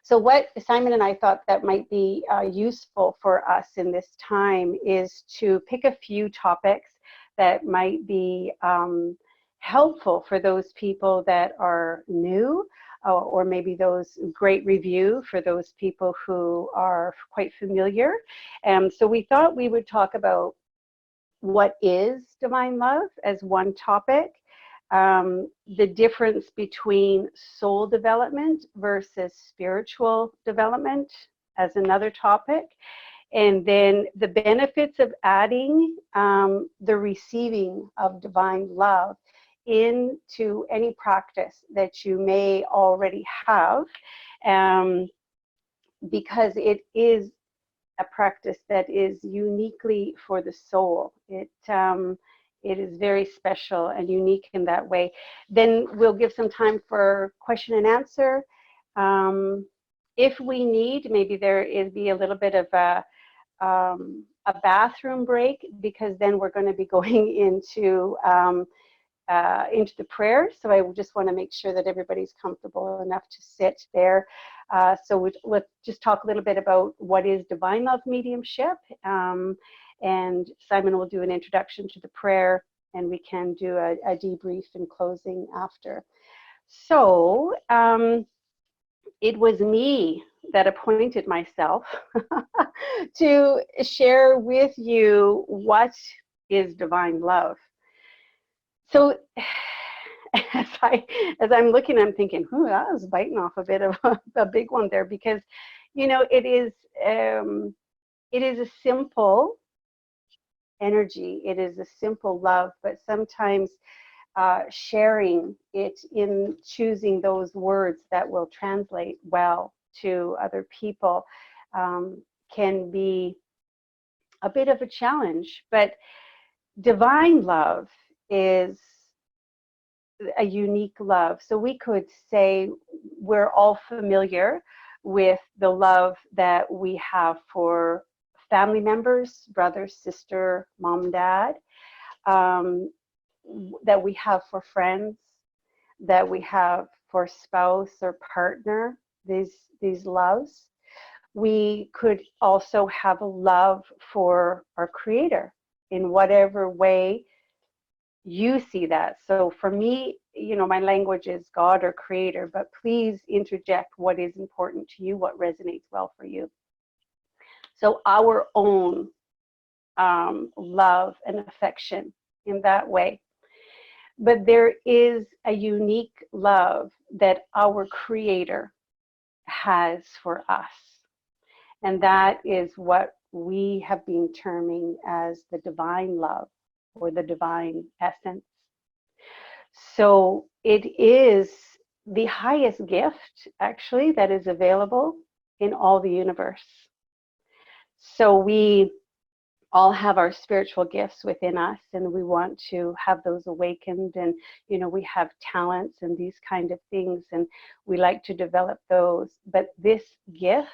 So what Simon and I thought that might be useful for us in this time is to pick a few topics that might be helpful for those people that are new, or maybe those great review for those people who are quite familiar. So we thought we would talk about what is divine love as one topic, the difference between soul development versus spiritual development as another topic, and then the benefits of adding the receiving of divine love into any practice that you may already have, because it is a practice that is uniquely for the soul. It is very special and unique in that way. Then we'll give some time for question and answer. If we need, maybe be a little bit of a bathroom break, because then we're going to be going into the prayer. So I just want to make sure that everybody's comfortable enough to sit there. So let's just talk a little bit about what is divine love mediumship. And Simon will do an introduction to the prayer, and we can do a debrief and closing after. So it was me that appointed myself to share with you what is divine love. So as I'm looking, I'm thinking, that was biting off a bit of a big one there, because, it is a simple energy. It is a simple love, but sometimes sharing it in choosing those words that will translate well to other people can be a bit of a challenge. But divine love is a unique love. So we could say we're all familiar with the love that we have for family members, brother, sister, mom, dad, that we have for friends, that we have for spouse or partner, these loves. We could also have a love for our Creator in whatever way you see that. So for me, my language is God or Creator, but please interject what is important to you, what resonates well for you. So our own love and affection in that way. But there is a unique love that our Creator has for us. And that is what we have been terming as the divine love, or the divine essence. So it is the highest gift, actually, that is available in all the universe. So we all have our spiritual gifts within us, and we want to have those awakened, and we have talents and these kind of things, and we like to develop those. But this gift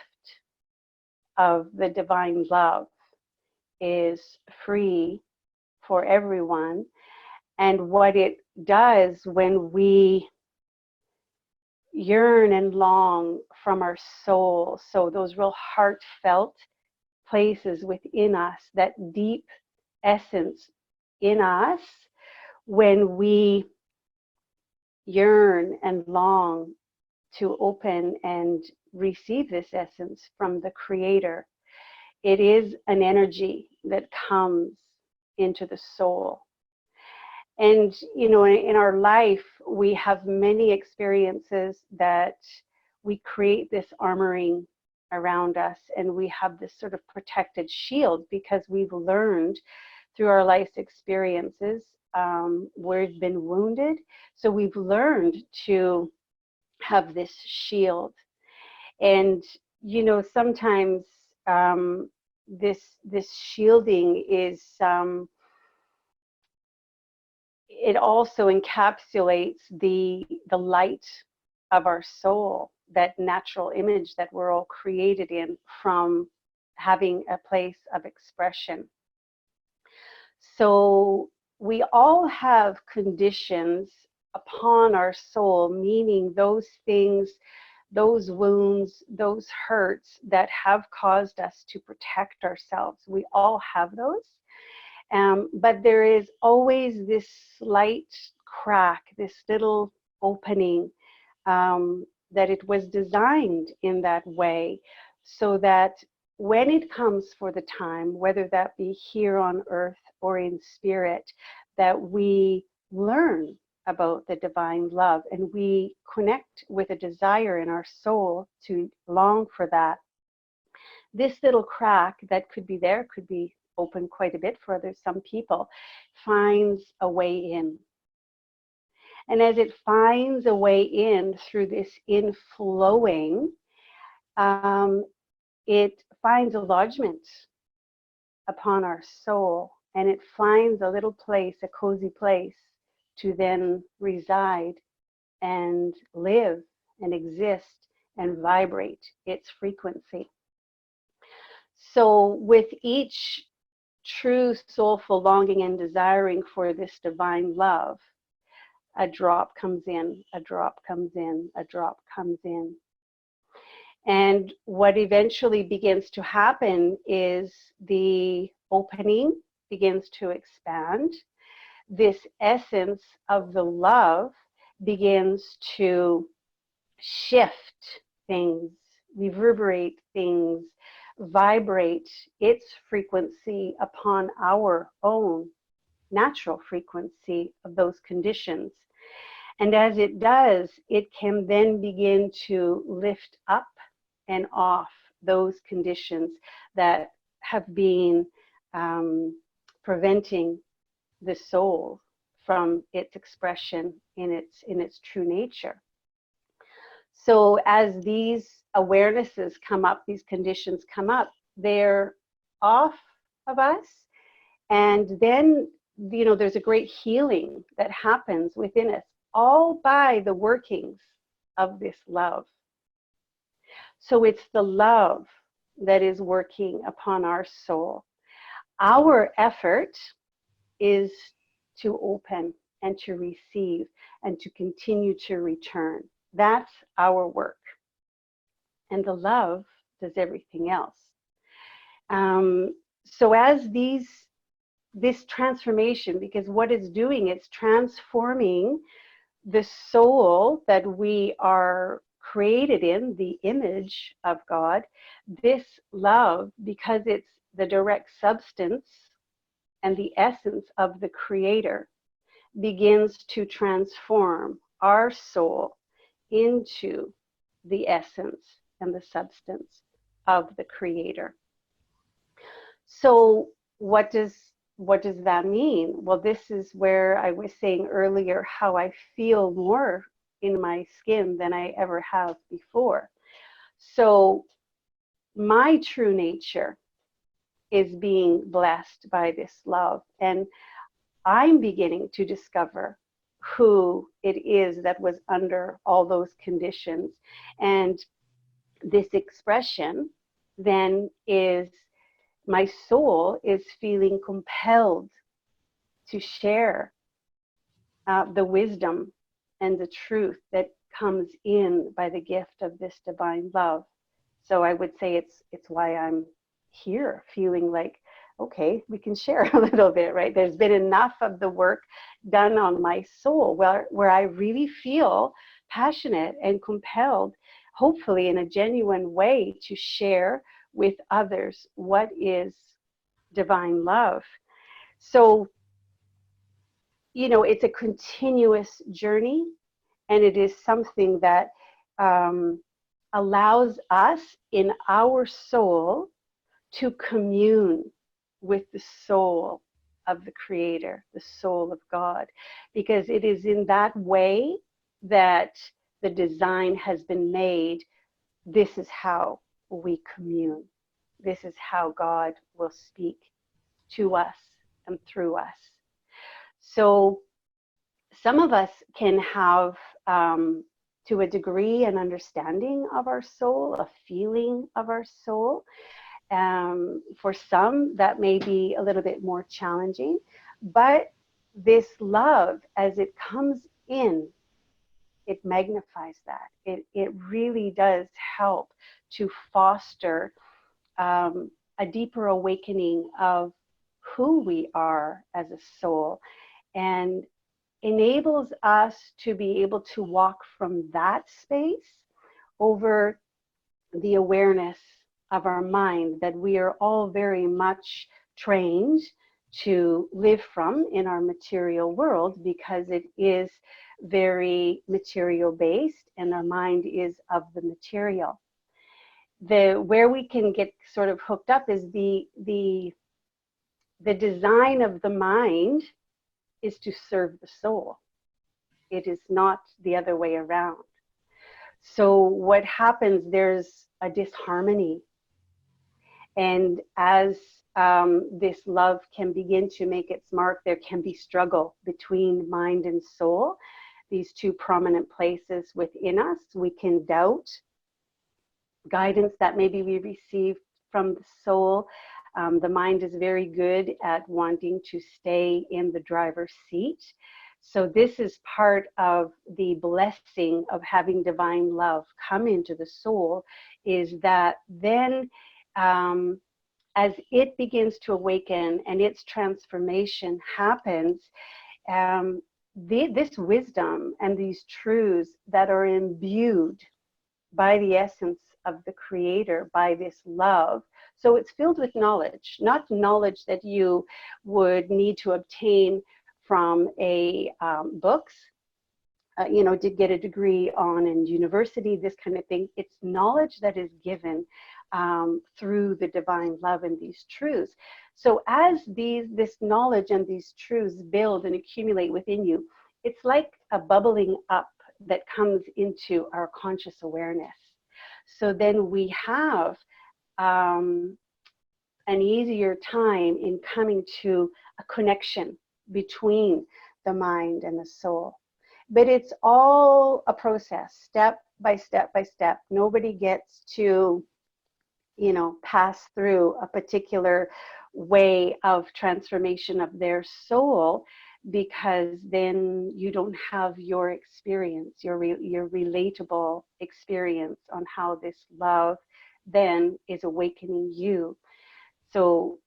of the divine love is free for everyone. And what it does when we yearn and long from our soul, so those real heartfelt places within us, that deep essence in us, when we yearn and long to open and receive this essence from the Creator, it is an energy that comes into the soul. And, in our life, we have many experiences that we create this armoring around us, and we have this sort of protected shield, because we've learned through our life's experiences, we've been wounded. So we've learned to have this shield. And, sometimes this shielding is, it also encapsulates the light of our soul, that natural image that we're all created in, from having a place of expression. So we all have conditions upon our soul, meaning those things those wounds, those hurts that have caused us to protect ourselves. We all have those. But there is always this slight crack, this little opening, that it was designed in that way so that when it comes for the time, whether that be here on earth or in spirit, that we learn about the divine love and we connect with a desire in our soul to long for that. This little crack that could be there, could be open quite a bit for some people, finds a way in. And as it finds a way in through this inflowing, it finds a lodgement upon our soul, and it finds a little place, a cozy place to then reside and live and exist and vibrate its frequency. So with each true soulful longing and desiring for this divine love, a drop comes in, a drop comes in, a drop comes in. And what eventually begins to happen is the opening begins to expand. This essence of the love begins to shift things, reverberate things, vibrate its frequency upon our own natural frequency of those conditions. And as it does, it can then begin to lift up and off those conditions that have been preventing the soul from its expression in its true nature. So as these awarenesses come up, these conditions come up, they're off of us, and then there's a great healing that happens within us, all by the workings of this love. So it's the love that is working upon our soul. Our effort is to open and to receive and to continue to return. That's our work. And the love does everything else. So as this transformation, because what it's doing, it's transforming the soul that we are created in, the image of God. This love, because it's the direct substance and the essence of the Creator, begins to transform our soul into the essence and the substance of the Creator. So what does that mean? Well, this is where I was saying earlier how I feel more in my skin than I ever have before. So my true nature is being blessed by this love, and I'm beginning to discover who it is that was under all those conditions. And this expression then is, my soul is feeling compelled to share the wisdom and the truth that comes in by the gift of this divine love. So I would say it's why I'm here, feeling like, okay, we can share a little bit, right? There's been enough of the work done on my soul where I really feel passionate and compelled, hopefully in a genuine way, to share with others what is divine love. So, it's a continuous journey, and it is something that allows us in our soul to commune with the soul of the Creator, the soul of God, because it is in that way that the design has been made. This is how we commune. This is how God will speak to us and through us. So some of us can have, to a degree, an understanding of our soul, a feeling of our soul. For some, that may be a little bit more challenging, but this love, as it comes in it magnifies that. It really does help to foster a deeper awakening of who we are as a soul, and enables us to be able to walk from that space over the awareness of our mind that we are all very much trained to live from in our material world, because it is very material based and our mind is of the material. Where we can get sort of hooked up is the design of the mind is to serve the soul. It is not the other way around. So what happens, there's a disharmony. And as this love can begin to make its mark, there can be struggle between mind and soul, these two prominent places within us. We can doubt guidance that maybe we receive from the soul. The mind is very good at wanting to stay in the driver's seat. So this is part of the blessing of having divine love come into the soul, is that then as it begins to awaken and its transformation happens, this wisdom and these truths that are imbued by the essence of the Creator, by this love. So it's filled with knowledge, not knowledge that you would need to obtain from books, did get a degree on in university, this kind of thing. It's knowledge that is given through the divine love and these truths. So as this knowledge and these truths build and accumulate within you, it's like a bubbling up that comes into our conscious awareness. So then we have an easier time in coming to a connection between the mind and the soul. But it's all a process, step by step by step. Nobody gets to, pass through a particular way of transformation of their soul, because then you don't have your experience, your relatable experience on how this love then is awakening you. So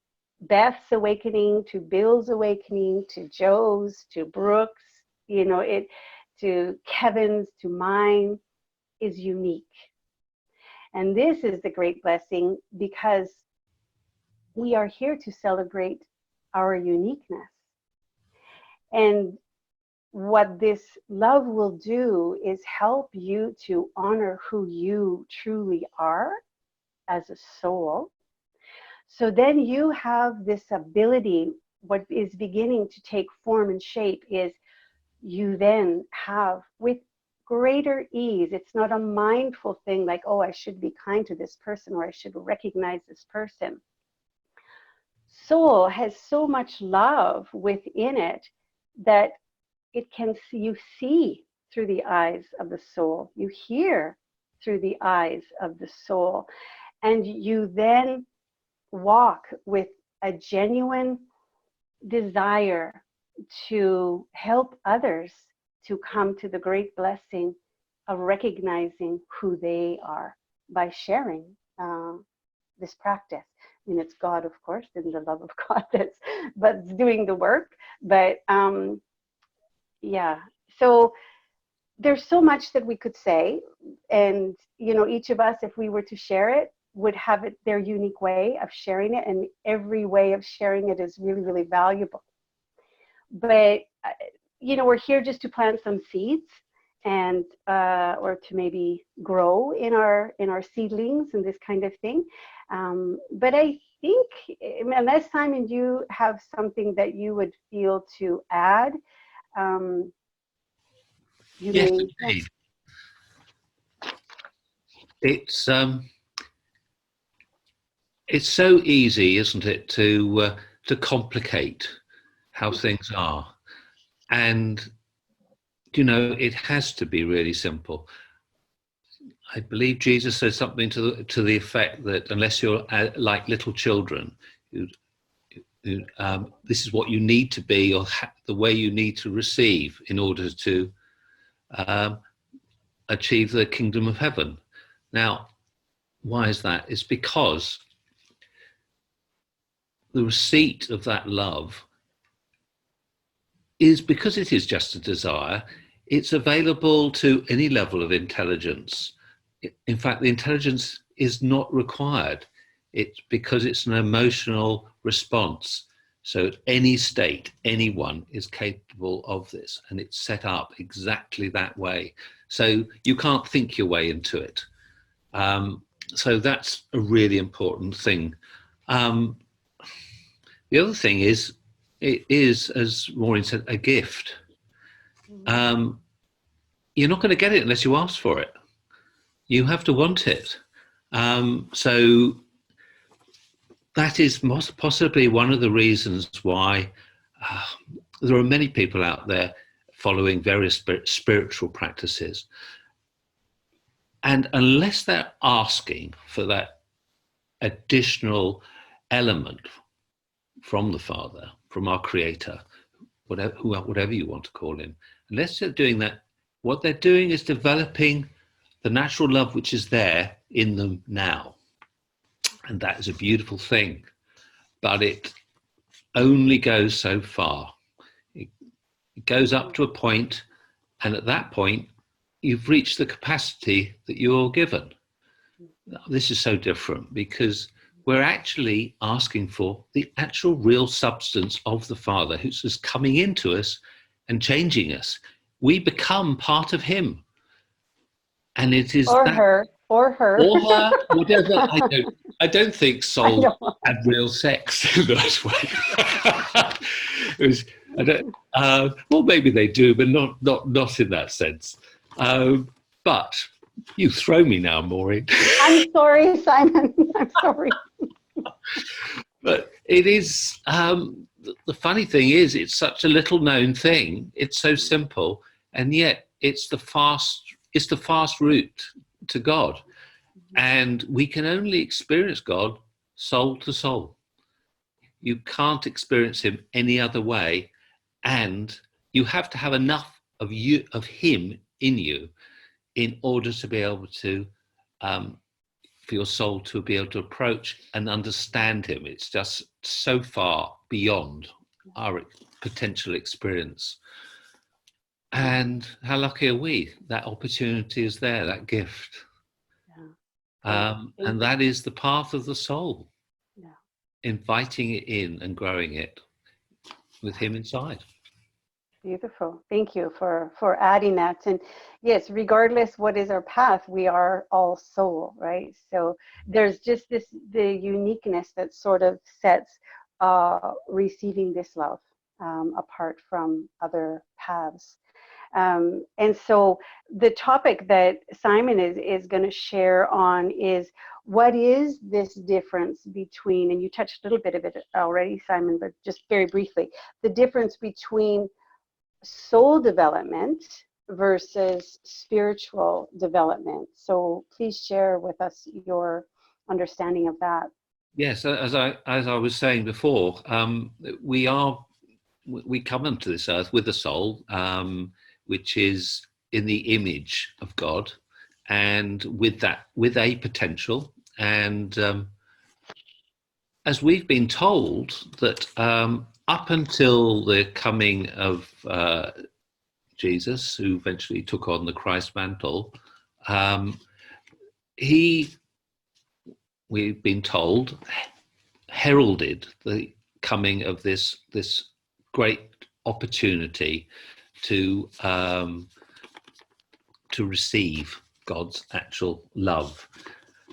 Beth's awakening to Bill's awakening to Joe's to Brooke's, to Kevin's to mine is unique. And this is the great blessing, because we are here to celebrate our uniqueness. And what this love will do is help you to honor who you truly are as a soul. So then you have this ability, what is beginning to take form and shape is you then have with greater ease. It's not a mindful thing like, oh, I should be kind to this person or I should recognize this person. Soul has so much love within it that you see through the eyes of the soul, you hear through the eyes of the soul, and you then walk with a genuine desire to help others to come to the great blessing of recognizing who they are by sharing this practice. I mean, it's God, of course, and the love of God that's doing the work. But so there's so much that we could say, and each of us, if we were to share it, would have it their unique way of sharing it, and every way of sharing it is really, really valuable. But we're here just to plant some seeds, and or to maybe grow in our seedlings and this kind of thing. But I think, unless Simon, you have something that you would feel to add, yes, indeed. It's so easy, isn't it, to complicate how things are, and it has to be really simple. I believe Jesus said something to the effect that unless you're like little children, this is what you need to be, or the way you need to receive in order to achieve the kingdom of heaven. Now, why is that? It's because the receipt of that love is, because it is just a desire, it's available to any level of intelligence. In fact, the intelligence is not required. It's because it's an emotional response. So at any state, anyone is capable of this, and it's set up exactly that way. So you can't think your way into it. So that's a really important thing. The other thing is, it is, as Maureen said, a gift. You're not going to get it unless you ask for it. You have to want it. So that is possibly one of the reasons why there are many people out there following various spiritual practices. And unless they're asking for that additional element from the Father, from our Creator, whatever you want to call him, unless they're doing that, what they're doing is developing the natural love which is there in them now. And that is a beautiful thing. But it only goes so far. It goes up to a point, and at that point, you've reached the capacity that you're given. This is so different because we're actually asking for the actual real substance of the Father, who's just coming into us and changing us. We become part of him. And it is or her, whatever. I don't think souls had real sex in that way. Well, maybe they do, but not in that sense. But you throw me now, Maureen. I'm sorry, Simon. I'm sorry. But it is, the funny thing is, it's such a little known thing. It's so simple, and yet it's the fast route to God. And we can only experience God soul to soul. You can't experience him any other way. And you have to have enough of him in you in order to be able to, for your soul to be able to approach and understand him. It's just so far beyond our potential experience. And how lucky are we? That opportunity is there, that gift. And that is the path of the soul. Yeah. Inviting it in and growing it with him inside. Beautiful. Thank you for adding that. And yes, regardless what is our path, we are all soul, right? So there's just the uniqueness that sort of sets receiving this love apart from other paths. And so the topic that Simon is going to share on is, what is this difference between, and you touched a little bit of it already, Simon, but just very briefly, the difference between soul development versus spiritual development. So please share with us your understanding of that. Yes, as I was saying before, we come into this earth with a soul, which is in the image of God, and with a potential. And as we've been told that up until the coming of Jesus, who eventually took on the Christ mantle, we've been told, heralded the coming of this great opportunity to receive God's actual love.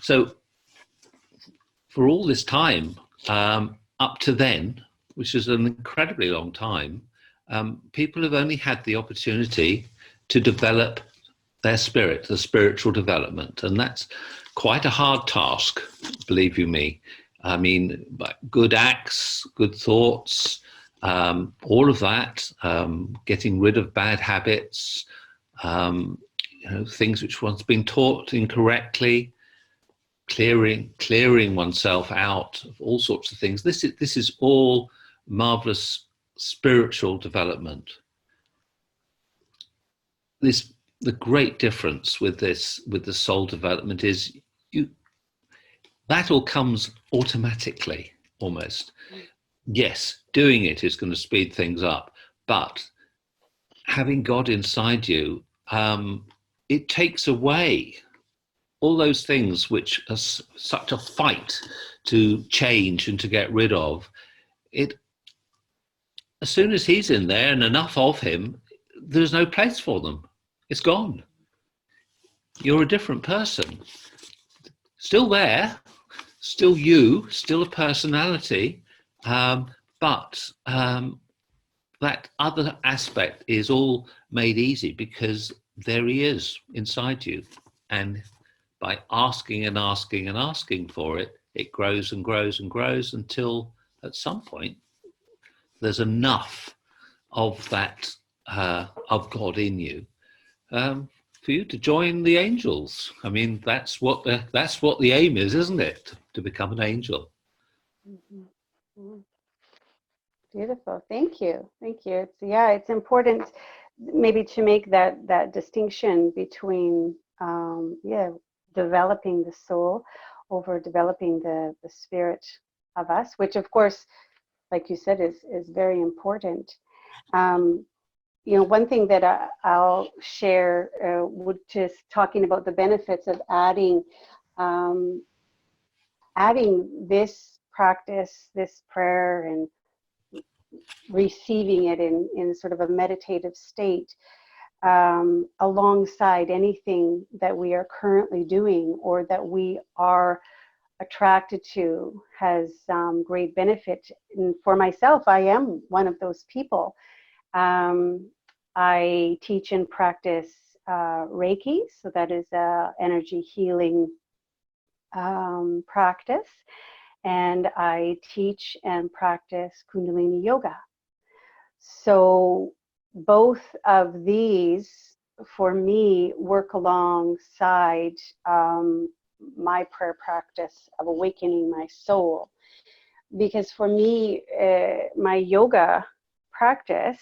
So for all this time, up to then, which is an incredibly long time, people have only had the opportunity to develop their spirit, the spiritual development. And that's quite a hard task, believe you me. I mean, good acts, good thoughts, all of that, getting rid of bad habits, things which one's been taught incorrectly, clearing oneself out of all sorts of things. This is all marvelous spiritual development. This the great difference with this, with the soul development, is you, that all comes automatically almost. Yes, doing it is going to speed things up, but having God inside you, it takes away all those things which are such a fight to change and to get rid of. It, as soon as he's in there and enough of him, there's no place for them. It's gone. You're a different person. Still there, still you, still a personality, but that other aspect is all made easy because there he is inside you. And by asking and asking and asking for it, it grows and grows and grows until at some point there's enough of that, of God in you, for you to join the angels. I mean, that's what the aim is, isn't it? To become an angel. Mhm. Mhm. Beautiful. Thank you. Thank you. It's important maybe to make that distinction between developing the soul over developing the spirit of us, which of course, like you said, is very important. One thing that I'll share, would just talking about the benefits of um, adding this practice, this prayer, and receiving it in sort of a meditative state, alongside anything that we are currently doing or that we are attracted to, has great benefit. And for myself, I am one of those people. I teach and practice Reiki, so that is a energy healing practice, and I teach and practice Kundalini Yoga. So both of these, for me, work alongside my prayer practice of awakening my soul. Because for me, my yoga practice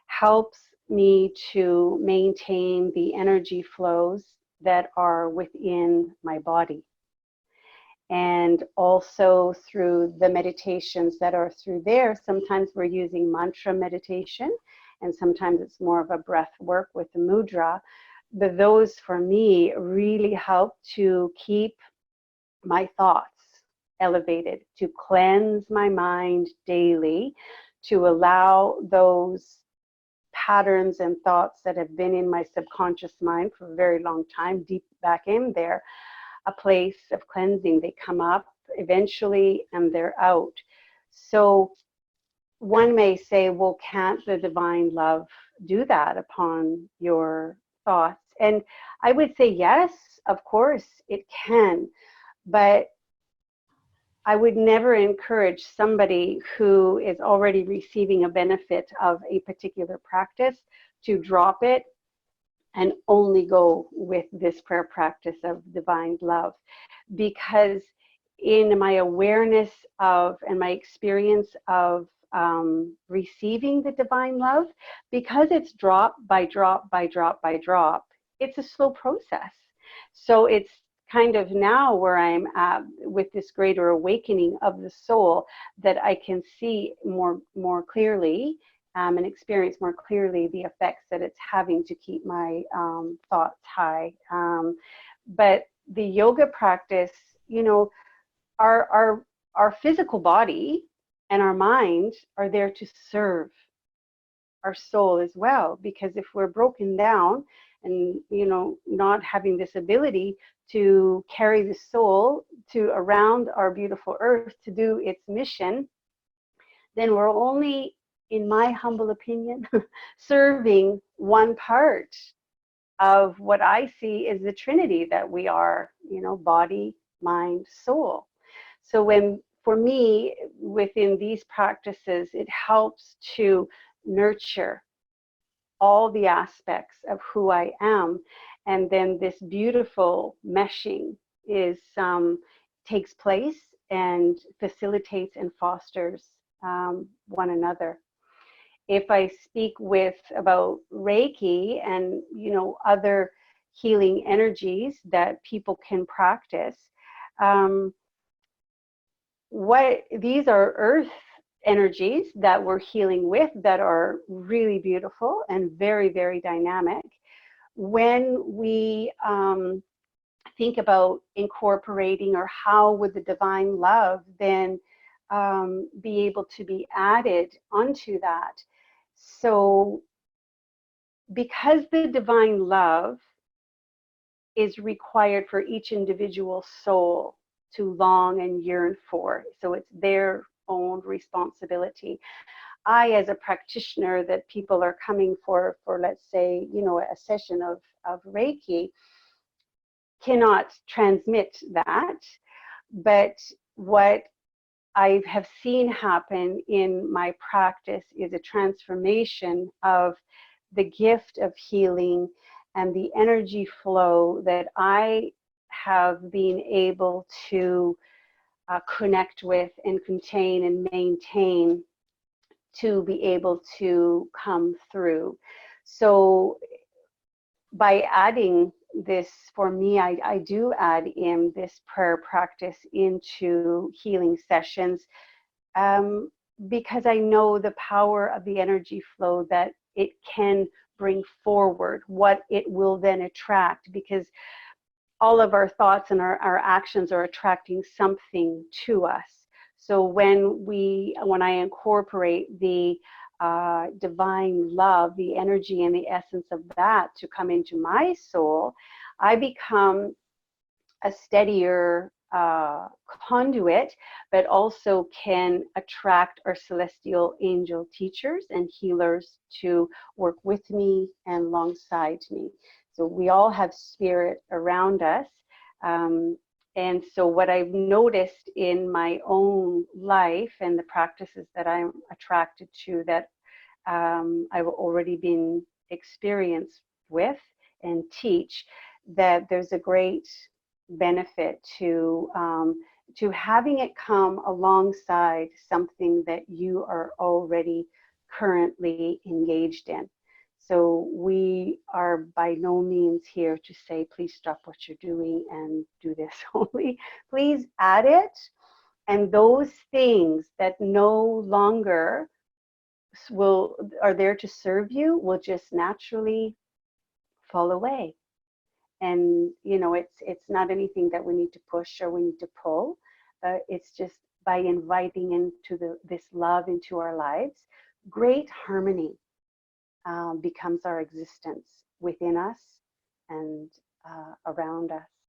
helps me to maintain the energy flows that are within my body. And also through the meditations that are through there, sometimes we're using mantra meditation, and sometimes it's more of a breath work with the mudra. But those, for me, really help to keep my thoughts elevated, to cleanse my mind daily, to allow those patterns and thoughts that have been in my subconscious mind for a very long time, deep back in there, a place of cleansing. They come up eventually and they're out. So one may say, well, can't the divine love do that upon your thoughts? And I would say, yes, of course it can. But I would never encourage somebody who is already receiving a benefit of a particular practice to drop it and only go with this prayer practice of divine love. Because in my awareness of and my experience of receiving the divine love, because it's drop by drop by drop by drop, it's a slow process. So it's kind of now where I'm at with this greater awakening of the soul, that I can see more clearly and experience more clearly the effects that it's having to keep my thoughts high. But the yoga practice, our physical body and our mind are there to serve our soul as well. Because if we're broken down and not having this ability to carry the soul to around our beautiful earth to do its mission, then we're only, in my humble opinion, serving one part of what I see is the Trinity that we are, body, mind, soul. So for me, within these practices, it helps to nurture all the aspects of who I am. And then this beautiful meshing takes place and facilitates and fosters one another. if I speak with about Reiki and, you know, other healing energies that people can practice, what these are earth energies that we're healing with that are really beautiful and very, very dynamic. When we think about incorporating, or how would the divine love then be able to be added onto that? So because the divine love is required for each individual soul to long and yearn for, so it's their own responsibility. I, as a practitioner that people are coming for let's say, you know, a session of Reiki, cannot transmit that. But what I have seen happen in my practice is a transformation of the gift of healing and the energy flow that I have been able to connect with and contain and maintain to be able to come through. So by adding this, for me, I do add in this prayer practice into healing sessions, because I know the power of the energy flow that it can bring forward, what it will then attract, because all of our thoughts and our actions are attracting something to us. So when I incorporate the divine love, the energy and the essence of that to come into my soul, I become a steadier conduit, but also can attract our celestial angel teachers and healers to work with me and alongside me. So we all have spirit around us. And so what I've noticed in my own life and the practices that I'm attracted to, that I've already been experienced with and teach, that there's a great benefit to having it come alongside something that you are already currently engaged in. So we are by no means here to say, please stop what you're doing and do this only. Please add it, and those things that no longer are there to serve you will just naturally fall away. And you know, it's not anything that we need to push or we need to pull. It's just by inviting into this love into our lives, great harmony becomes our existence within us and around us.